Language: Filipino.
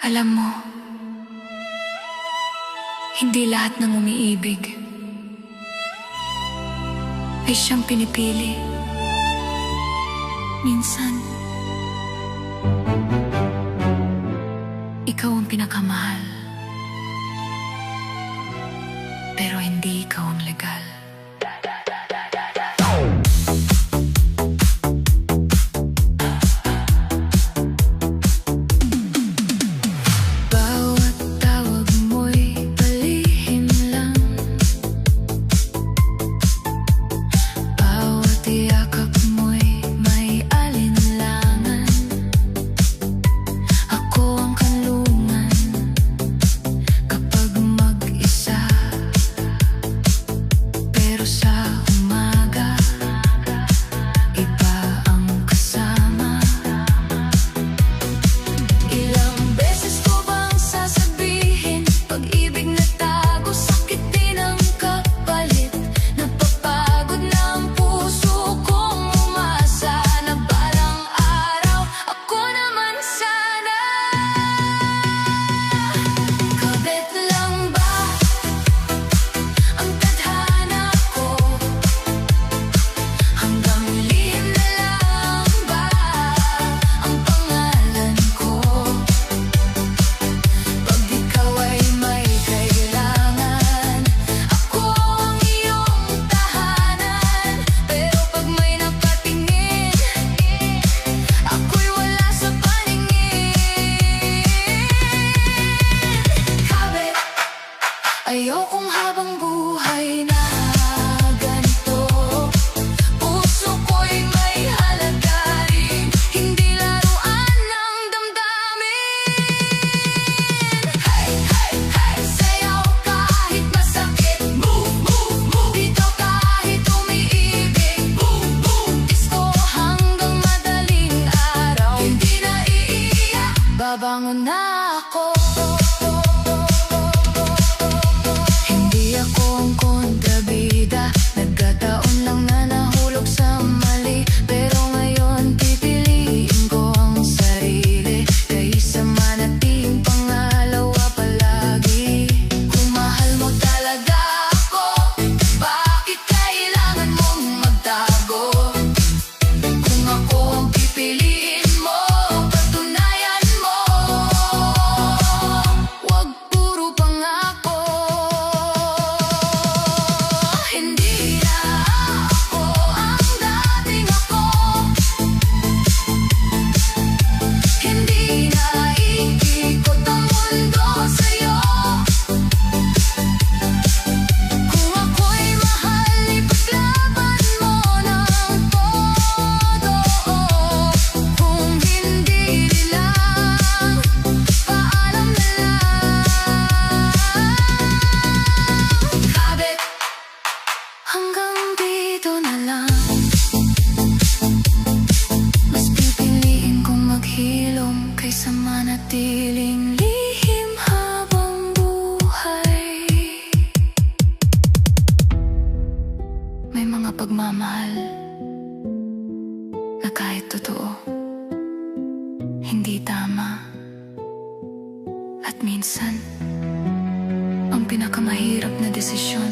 Alam mo, hindi lahat ng umiibig ay siyang pinipili. Minsan, ikaw ang pinakamahal, pero hindi ikaw ang legal. Ayokong habang buhay na ganito. Puso ko'y may halagarin, hindi laruan ng damdamin. Hey, hey, hey, sayaw kahit masakit. Move, move, move. Dito kahit umiibig. Boom, boom. Disco hanggang madaling araw. Hindi na iiyak, babangon na ako. Nagkataon lang na nahulog sa mali, pero ngayon pipiliin ko ang sarili kaysa manatiling pangalawa palagi. Kung mahal mo talaga ako, bakit kailangan mong magtago? Kung ako ang pipiliin mo, patunayan mo. Wag puro pangako. Hindi na ako ang dating ako. Hindi na iikot ang mundo sa'yo. Kung ako'y mahal, ipaglaban mo ng todo. Kung hindi lang, paalam na lang. Kabit, hanggang dito na lang. Mas pipiliin kong maghilom kaysa manatiling lihim habang buhay. May mga pagmamahal na kahit totoo, hindi tama. At minsan, ang pinakamahirap na desisyon